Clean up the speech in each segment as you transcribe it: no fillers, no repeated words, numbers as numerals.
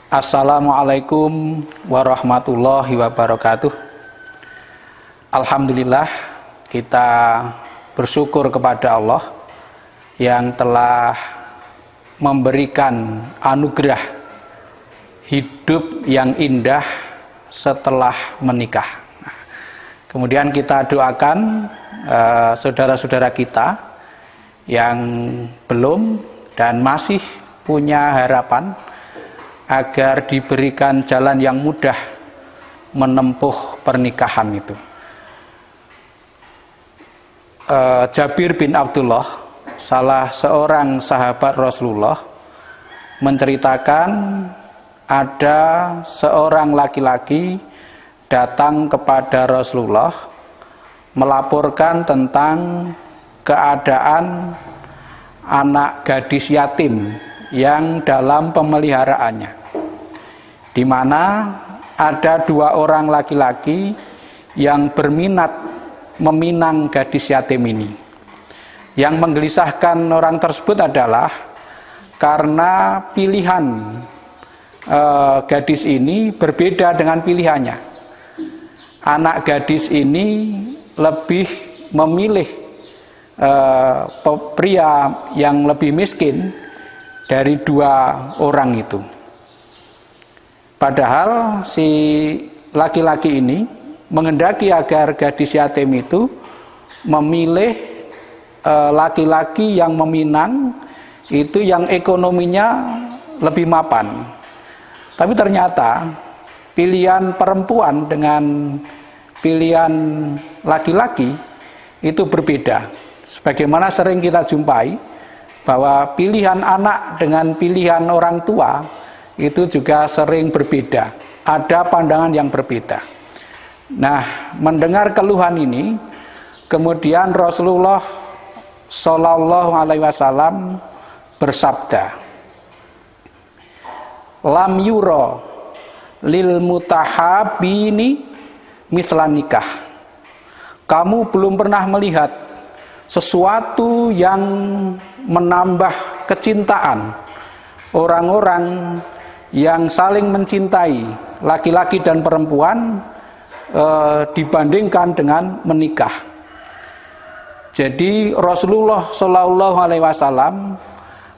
Assalamualaikum warahmatullahi wabarakatuh. Alhamdulillah, kita bersyukur kepada Allah yang telah memberikan anugerah hidup yang indah setelah menikah. Kemudian kita doakan saudara-saudara kita yang belum dan masih punya harapan agar diberikan jalan yang mudah menempuh pernikahan itu. Jabir bin Abdullah, salah seorang sahabat Rasulullah, menceritakan ada seorang laki-laki datang kepada Rasulullah melaporkan tentang keadaan anak gadis yatim yang dalam pemeliharaannya, di mana ada dua orang laki-laki yang berminat meminang gadis yatim ini. Yang menggelisahkan orang tersebut adalah karena pilihan gadis ini berbeda dengan pilihannya. Anak gadis ini lebih memilih pria yang lebih miskin dari dua orang itu. Padahal si laki-laki ini menghendaki agar gadis yatim itu memilih laki-laki yang meminang, itu yang ekonominya lebih mapan. Tapi ternyata pilihan perempuan dengan pilihan laki-laki itu berbeda. Sebagaimana sering kita jumpai bahwa pilihan anak dengan pilihan orang tua itu juga sering berbeda. Ada pandangan yang berbeda. Nah, mendengar keluhan ini, kemudian Rasulullah Shallallahu Alaihi Wasallam bersabda, "Lam yuro lil mutahabini mithlan nikah." Kamu belum pernah melihat sesuatu yang menambah kecintaan orang-orang yang saling mencintai, laki-laki dan perempuan, dibandingkan dengan menikah. Jadi Rasulullah Shallallahu Alaihi Wasallam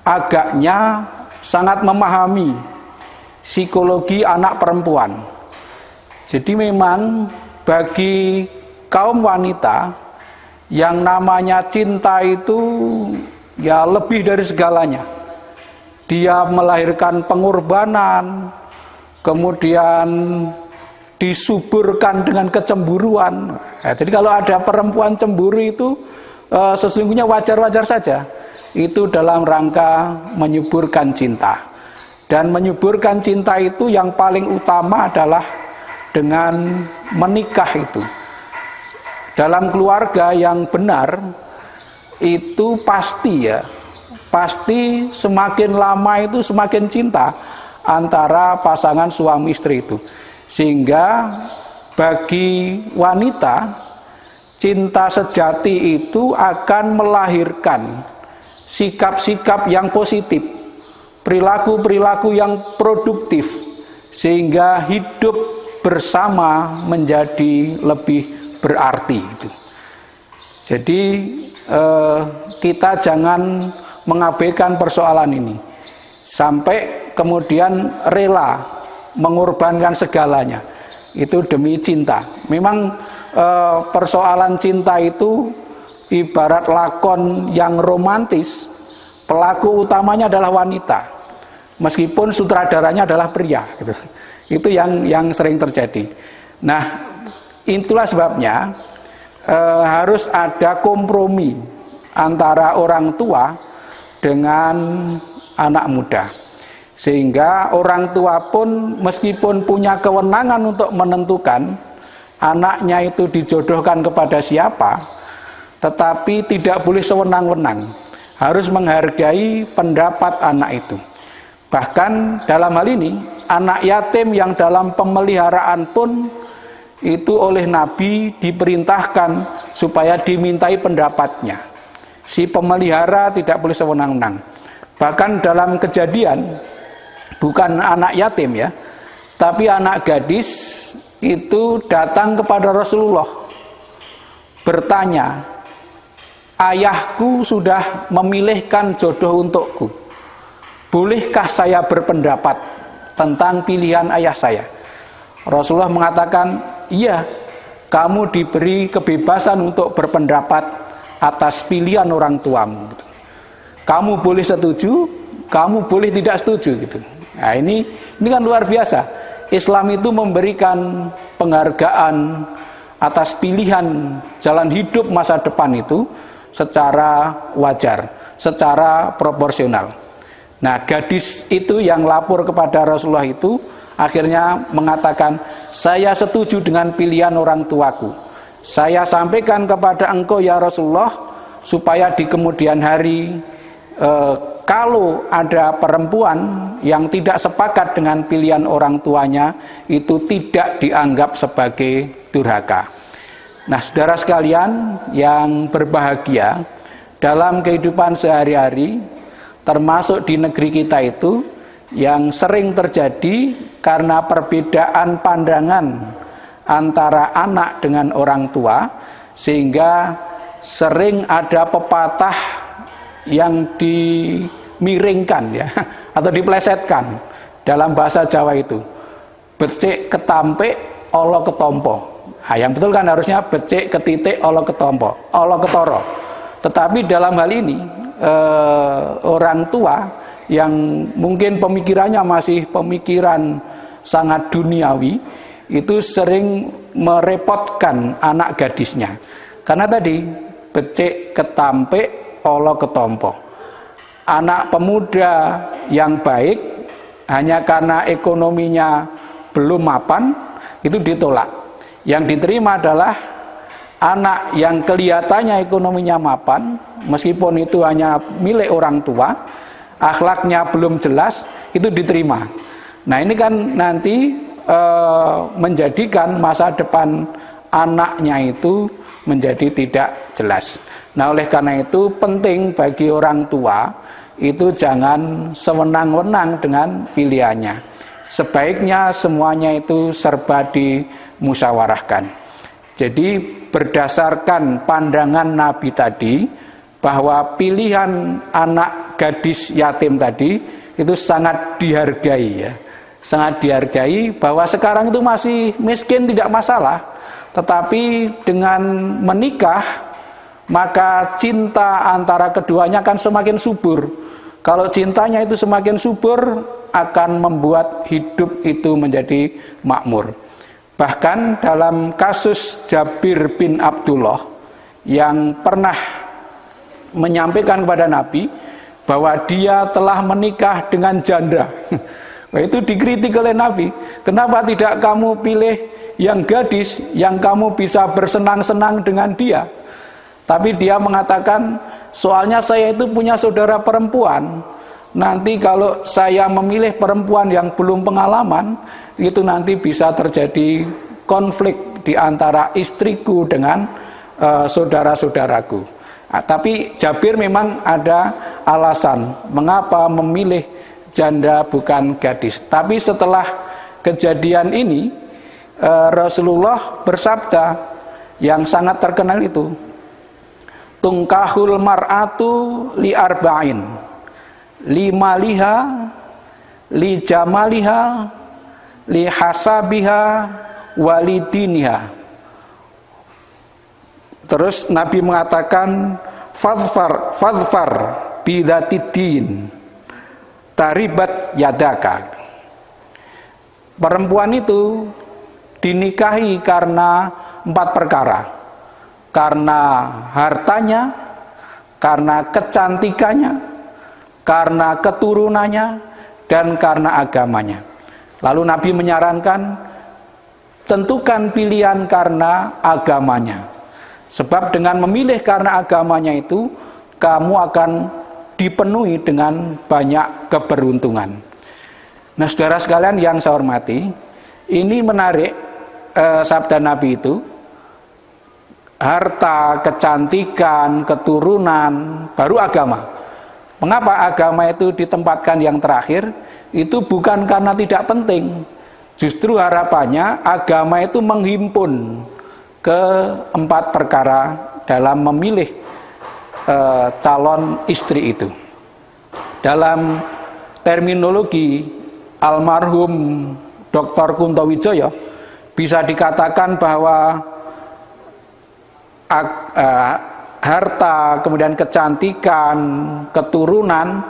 agaknya sangat memahami psikologi anak perempuan. Jadi memang bagi kaum wanita yang namanya cinta itu ya lebih dari segalanya. Dia melahirkan pengorbanan, kemudian disuburkan dengan kecemburuan. Jadi kalau ada perempuan cemburu itu sesungguhnya wajar-wajar saja. Itu dalam rangka menyuburkan cinta. Dan menyuburkan cinta itu yang paling utama adalah dengan menikah itu. Dalam keluarga yang benar itu pasti semakin lama itu semakin cinta antara pasangan suami istri itu. Sehingga bagi wanita, cinta sejati itu akan melahirkan sikap-sikap yang positif, perilaku-perilaku yang produktif, sehingga hidup bersama menjadi lebih berarti. Jadi kita jangan mengabaikan persoalan ini sampai kemudian rela mengorbankan segalanya itu demi cinta. Memang persoalan cinta itu ibarat lakon yang romantis, pelaku utamanya adalah wanita meskipun sutradaranya adalah pria gitu. Itu yang sering terjadi. Nah, itulah sebabnya harus ada kompromi antara orang tua dengan anak muda. Sehingga orang tua pun meskipun punya kewenangan untuk menentukan anaknya itu dijodohkan kepada siapa, tetapi tidak boleh sewenang-wenang. Harus menghargai pendapat anak itu. Bahkan dalam hal ini, anak yatim yang dalam pemeliharaan pun itu oleh Nabi diperintahkan supaya dimintai pendapatnya. Si pemelihara tidak boleh sewenang-wenang. Bahkan dalam Kejadian bukan anak yatim ya, tapi anak gadis itu datang kepada Rasulullah bertanya, ayahku sudah memilihkan jodoh untukku, bolehkah saya berpendapat tentang pilihan ayah saya? Rasulullah mengatakan, iya, kamu diberi kebebasan untuk berpendapat atas pilihan orang tuamu. Kamu boleh setuju, kamu boleh tidak setuju gitu. Nah, ini kan luar biasa. Islam itu memberikan penghargaan atas pilihan jalan hidup masa depan itu secara wajar, secara proporsional. Nah, gadis itu yang lapor kepada Rasulullah itu akhirnya mengatakan, saya setuju dengan pilihan orang tuaku. Saya sampaikan kepada engkau ya Rasulullah, supaya di kemudian hari kalau ada perempuan yang tidak sepakat dengan pilihan orang tuanya, itu tidak dianggap sebagai durhaka. Nah, saudara sekalian yang berbahagia, dalam kehidupan sehari-hari, termasuk di negeri kita itu, yang sering terjadi karena perbedaan pandangan antara anak dengan orang tua, sehingga sering ada pepatah yang dimiringkan ya, atau diplesetkan dalam bahasa Jawa itu, becik ketampe olo ketompo. Nah, yang betul kan harusnya becik ketitik olo ketompo, olo ketoro. Tetapi dalam hal ini orang tua yang mungkin pemikirannya masih pemikiran sangat duniawi, itu sering merepotkan anak gadisnya. Karena tadi becik ketampe olo ketompo. Anak pemuda yang baik hanya karena ekonominya belum mapan itu ditolak. Yang diterima adalah anak yang kelihatannya ekonominya mapan, meskipun itu hanya milik orang tua, akhlaknya belum jelas, itu diterima. Nah, ini kan nanti menjadikan masa depan anaknya itu menjadi tidak jelas. Nah, oleh karena itu penting bagi orang tua itu jangan sewenang-wenang dengan pilihannya. Sebaiknya semuanya itu serba dimusyawarahkan. Jadi berdasarkan pandangan Nabi tadi, bahwa pilihan anak gadis yatim tadi itu sangat dihargai ya. Sangat dihargai, bahwa sekarang itu masih miskin tidak masalah, tetapi dengan menikah maka cinta antara keduanya akan semakin subur. Kalau cintanya itu semakin subur, akan membuat hidup itu menjadi makmur. Bahkan dalam kasus Jabir bin Abdullah yang pernah menyampaikan kepada Nabi bahwa dia telah menikah dengan janda. Nah, itu dikritik oleh Nabi. Kenapa tidak kamu pilih yang gadis, yang kamu bisa bersenang-senang dengan dia? Tapi dia mengatakan, soalnya saya itu punya saudara perempuan. Nanti kalau saya memilih perempuan yang belum pengalaman, itu nanti bisa terjadi konflik di antara istriku dengan saudara-saudaraku. Nah, tapi Jabir memang ada alasan mengapa memilih janda bukan gadis. Tapi setelah kejadian ini, Rasulullah bersabda yang sangat terkenal itu, tungkahul mar'atu li arba'in, li maliha, li jamaliha, li hasabiha, walidiniha. Terus Nabi mengatakan, fadfar bidatidin taribat yadaka. Perempuan itu dinikahi karena 4 perkara. Karena hartanya, karena kecantikannya, karena keturunannya, dan karena agamanya. Lalu Nabi menyarankan, tentukan pilihan karena agamanya. Sebab dengan memilih karena agamanya itu, kamu akan dipenuhi dengan banyak keberuntungan. Nah, saudara sekalian yang saya hormati, ini menarik sabda Nabi itu, harta, kecantikan, keturunan, baru agama. Mengapa agama itu ditempatkan yang terakhir? itu bukan karena tidak penting. Justru harapannya agama itu menghimpun keempat perkara dalam memilih calon istri itu. Dalam terminologi almarhum Dr. Kuntowijoyo bisa dikatakan bahwa harta, kemudian kecantikan, keturunan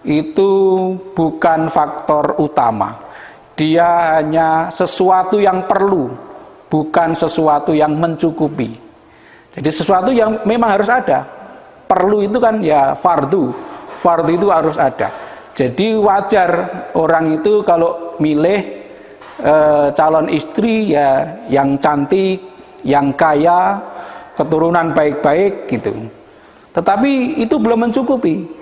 itu bukan faktor utama. Dia hanya sesuatu yang perlu, bukan sesuatu yang mencukupi. Jadi sesuatu yang memang harus ada. Perlu itu kan ya fardu. Fardu itu harus ada. Jadi wajar orang itu kalau milih calon istri ya yang cantik, yang kaya, keturunan baik-baik gitu. Tetapi itu belum mencukupi.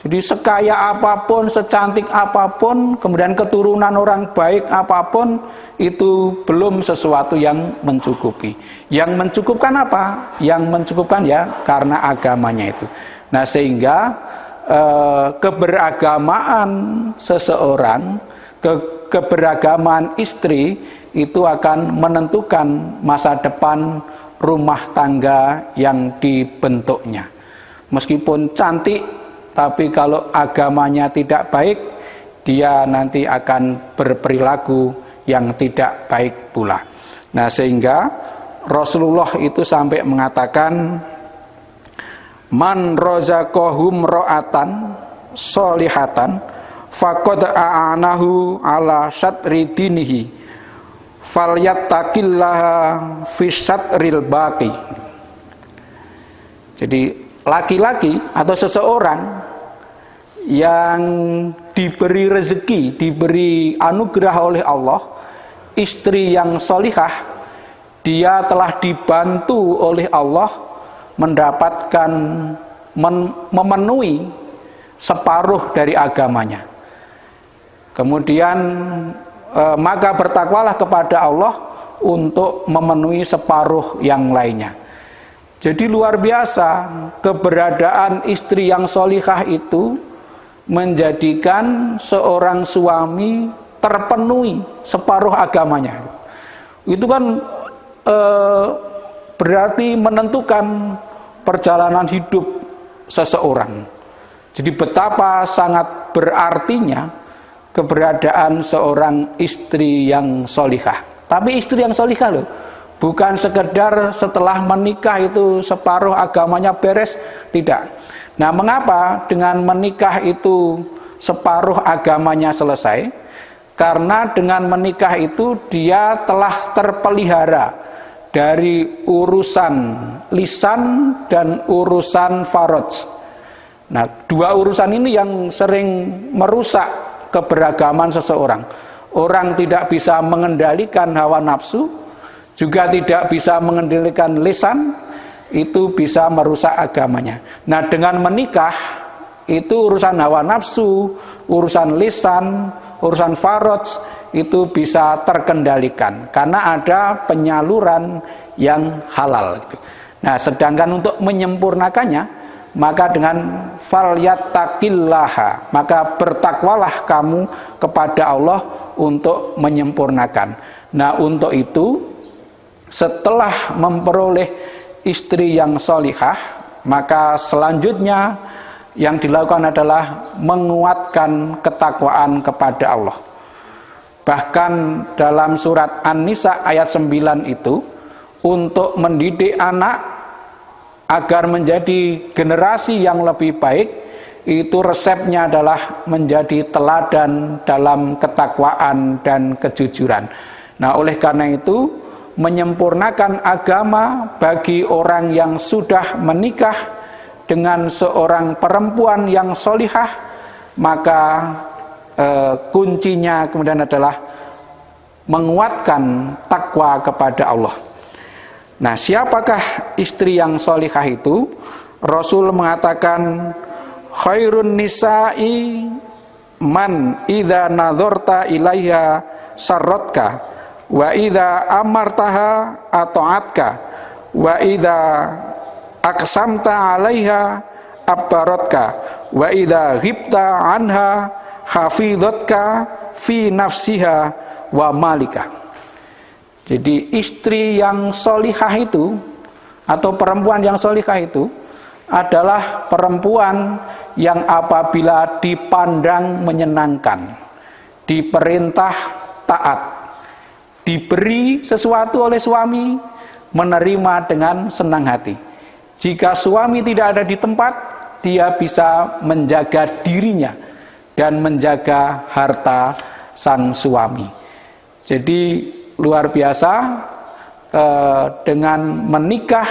Jadi sekaya apapun, secantik apapun, kemudian keturunan orang baik apapun, itu belum sesuatu yang mencukupi. Yang mencukupkan apa? Yang mencukupkan ya karena agamanya itu. Nah sehingga keberagamaan seseorang, keberagamaan istri itu akan menentukan masa depan rumah tangga yang dibentuknya. Meskipun cantik, tapi kalau agamanya tidak baik, dia nanti akan berperilaku yang tidak baik pula. Nah sehingga Rasulullah itu sampai mengatakan, man rozaqahum ro'atan solihatan faqad a'anahu ala syatri dinihi falyattaqillaha fi syatril baqi. Jadi laki-laki atau seseorang yang diberi rezeki, diberi anugerah oleh Allah, istri yang solihah, dia telah dibantu oleh Allah mendapatkan memenuhi separuh dari agamanya. Kemudian maka bertakwalah kepada Allah untuk memenuhi separuh yang lainnya. Jadi luar biasa keberadaan istri yang solihah itu menjadikan seorang suami terpenuhi separuh agamanya. Itu kan berarti menentukan perjalanan hidup seseorang. Jadi betapa sangat berartinya keberadaan seorang istri yang solihah. Tapi istri yang solihah loh, bukan sekedar setelah menikah itu separuh agamanya beres, tidak. Nah mengapa dengan menikah itu separuh agamanya selesai? Karena dengan menikah itu dia telah terpelihara dari urusan lisan dan urusan faraj. Nah, dua urusan ini yang sering merusak keberagaman seseorang. Orang tidak bisa mengendalikan hawa nafsu, juga tidak bisa mengendalikan lisan, itu bisa merusak agamanya. Nah, dengan menikah itu urusan hawa nafsu, urusan lisan, urusan faraj itu bisa terkendalikan karena ada penyaluran yang halal gitu. Nah, sedangkan untuk menyempurnakannya, maka dengan falyattaqillaha, maka bertakwalah kamu kepada Allah untuk menyempurnakan. Nah, untuk itu setelah memperoleh istri yang solihah, maka selanjutnya yang dilakukan adalah menguatkan ketakwaan kepada Allah. Bahkan dalam surat An-Nisa ayat 9 itu, untuk mendidik anak agar menjadi generasi yang lebih baik, itu resepnya adalah menjadi teladan dalam ketakwaan dan kejujuran. Nah, oleh karena itu, menyempurnakan agama bagi orang yang sudah menikah dengan seorang perempuan yang solihah, maka kuncinya kemudian adalah menguatkan takwa kepada Allah. Nah, siapakah istri yang solihah itu? Rasul mengatakan, khairun nisa'i man idza nadharta ilaiha sarratka wa idza amartaha ata'atka wa idza aqsamta 'alaiha abaratka wa idza ghibta anha hafidhatka fi nafsiha wa malika. Jadi istri yang solihah itu atau perempuan yang solihah itu adalah perempuan yang apabila dipandang menyenangkan, diperintah taat, diberi sesuatu oleh suami, menerima dengan senang hati. Jika suami tidak ada di tempat, dia bisa menjaga dirinya dan menjaga harta sang suami. Jadi luar biasa, dengan menikah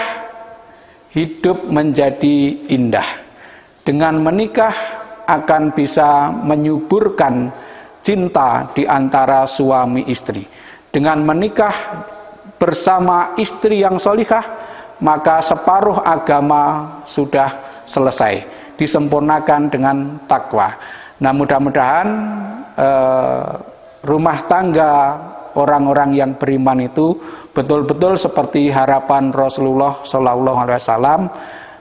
hidup menjadi indah. Dengan menikah akan bisa menyuburkan cinta di antara suami istri. Dengan menikah bersama istri yang solihah, maka separuh agama sudah selesai, disempurnakan dengan takwa. Nah, mudah-mudahan rumah tangga orang-orang yang beriman itu betul-betul seperti harapan Rasulullah SAW,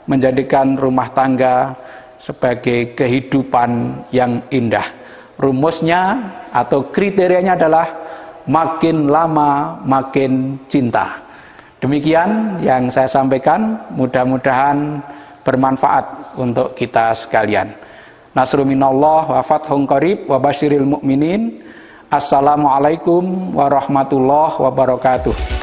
menjadikan rumah tangga sebagai kehidupan yang indah. Rumusnya atau kriterianya adalah makin lama makin cinta. Demikian yang saya sampaikan, mudah-mudahan bermanfaat untuk kita sekalian. Nasrun minallah wa fathun qarib wa basyiril mu'minin. Assalamualaikum warahmatullahi wabarakatuh.